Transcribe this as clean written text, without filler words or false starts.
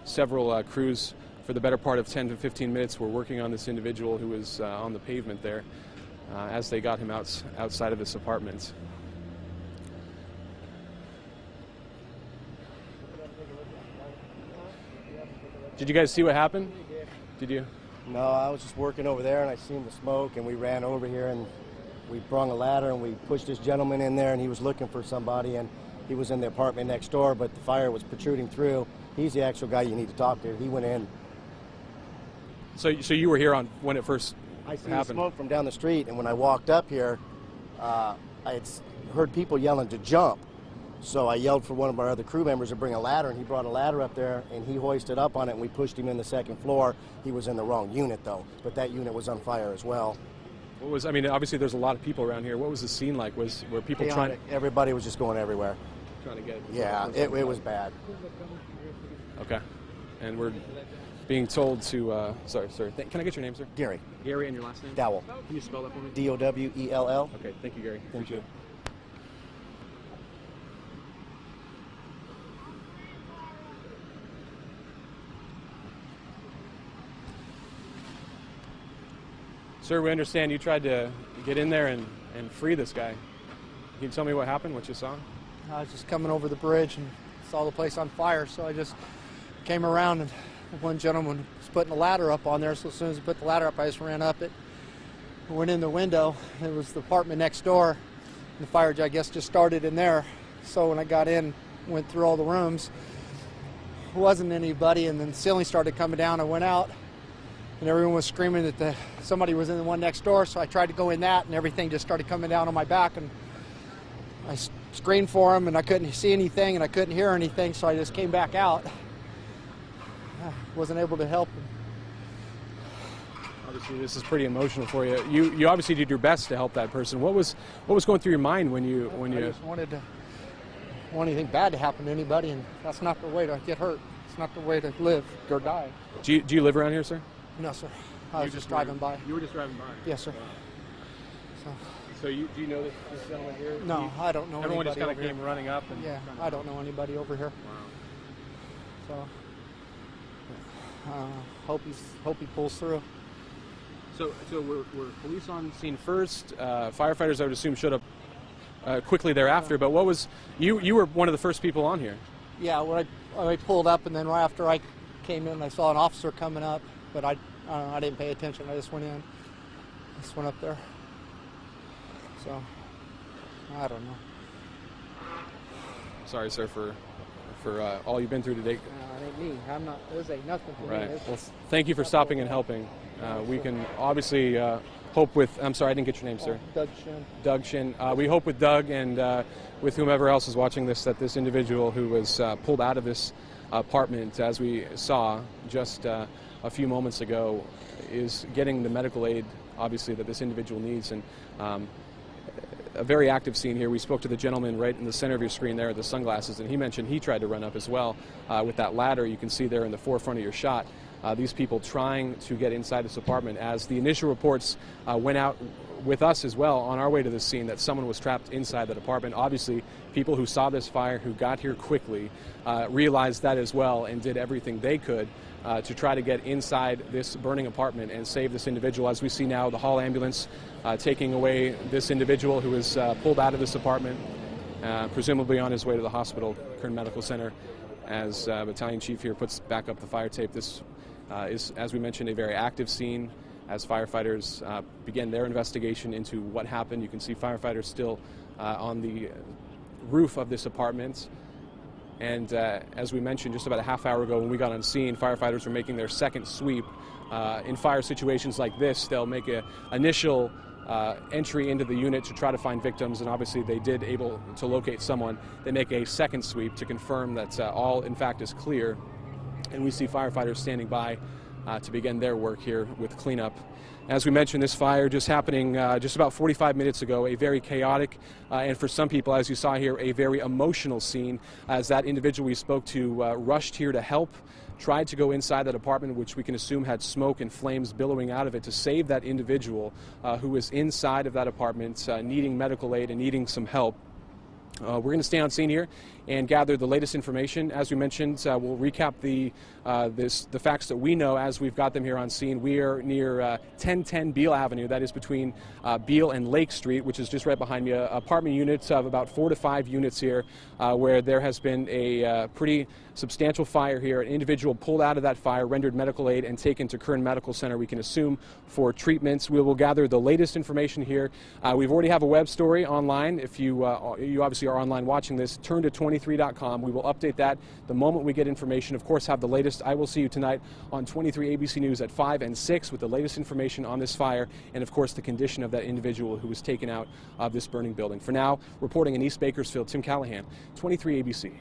several crews for the better part of 10 to 15 minutes were working on this individual who was on the pavement there as they got him outside of this apartment. Did you guys see what happened? Did you? No, I was just working over there and I seen the smoke and we ran over here and we brung a ladder and we pushed this gentleman in there and he was looking for somebody and he was in the apartment next door, but the fire was protruding through. He's the actual guy you need to talk to. He went in. So you were here on when it first I seen happened? Smoke from down the street, and when I walked up here, I had heard people yelling to jump. So I yelled for one of our other crew members to bring a ladder, and he brought a ladder up there, and he hoisted up on it, and we pushed him in the second floor. He was in the wrong unit, though, but that unit was on fire as well. I mean, obviously there's a lot of people around here. What was the scene like? Were people trying? Everybody was just going everywhere. Trying to get. Yeah, it was bad. Okay, and we're being told to. Sorry. Can I get your name, sir? Gary. Gary, and your last name? Dowell. Can you spell that for me? Dowell. Okay, thank you, Gary. Thank you. Sir, we understand you tried to get in there and free this guy. Can you tell me what happened, what you saw? I was just coming over the bridge and saw the place on fire, so I just came around and one gentleman was putting a ladder up on there, so as soon as he put the ladder up, I just ran up it, went in the window. It was the apartment next door, and the fire, I guess, just started in there. So when I got in, went through all the rooms, there wasn't anybody, and then the ceiling started coming down. I went out, and everyone was screaming that somebody was in the one next door, so I tried to go in that, and everything just started coming down on my back, and I screamed for him, and I couldn't see anything, and I couldn't hear anything, so I just came back out. I wasn't able to help him. Obviously, this is pretty emotional for you. You obviously did your best to help that person. What was going through your mind when you? I just want anything bad to happen to anybody, and that's not the way to get hurt. It's not the way to live or die. Do you live around here, sir? No, sir. I was just driving by. You were just driving by? Yes, sir. So do you know this gentleman here? No, I don't know. Everyone just kind of here. came running up. Yeah, I don't know anybody over here. Wow. So, hope he pulls through. So were police on scene first? Firefighters, I would assume, showed up quickly thereafter. But what was you were one of the first people on here? Yeah, when I pulled up, and then right after I came in, I saw an officer coming up, but I didn't pay attention. I just went in. Just went up there. So, I don't know. Sorry, sir, for all you've been through today. It ain't me. I'm not. This ain't nothing for me. Right. Well, thank you for stopping and helping. We can obviously hope with. I'm sorry, I didn't get your name, sir. Doug Shin. Doug Shin. We hope with Doug and with whomever else is watching this that this individual who was pulled out of this apartment, as we saw just a few moments ago, is getting the medical aid, obviously, that this individual needs. And a very active scene here. We spoke to the gentleman right in the center of your screen there with the sunglasses, and he mentioned he tried to run up as well with that ladder you can see there in the forefront of your shot. These people trying to get inside this apartment, as the initial reports went out with us as well on our way to this scene that someone was trapped inside that apartment. Obviously, people who saw this fire, who got here quickly, realized that as well and did everything they could to try to get inside this burning apartment and save this individual. As we see now, the hall ambulance taking away this individual who was pulled out of this apartment, presumably on his way to the hospital, Kern Medical Center. As Battalion Chief here puts back up the fire tape, this is, as we mentioned, a very active scene as firefighters begin their investigation into what happened. You can see firefighters still on the roof of this apartment. And as we mentioned just about a half hour ago when we got on scene, firefighters were making their second sweep. In fire situations like this, they'll make an initial entry into the unit to try to find victims, and obviously they did able to locate someone. They make a second sweep to confirm that all, in fact, is clear. And we see firefighters standing by to begin their work here with cleanup. As we mentioned, this fire just happening just about 45 minutes ago, a very chaotic and for some people, as you saw here, a very emotional scene as that individual we spoke to rushed here to help, tried to go inside that apartment, which we can assume had smoke and flames billowing out of it, to save that individual who was inside of that apartment needing medical aid and needing some help. We're going to stay on scene here and gather the latest information. As we mentioned, we'll recap the facts that we know as we've got them here on scene. We are near 1010 Beale Avenue. That is between Beale and Lake Street, which is just right behind me. Apartment units of about 4 to 5 units here, where there has been a pretty substantial fire here. An individual pulled out of that fire, rendered medical aid, and taken to Kern Medical Center, we can assume, for treatments. We will gather the latest information here. We've already have a web story online. If you obviously are online watching this, turn to 23.com. We will update that the moment we get information. Of course, have the latest. I will see you tonight on 23 ABC News at 5 and 6 with the latest information on this fire and, of course, the condition of that individual who was taken out of this burning building. For now, reporting in East Bakersfield, Tim Callahan, 23 ABC.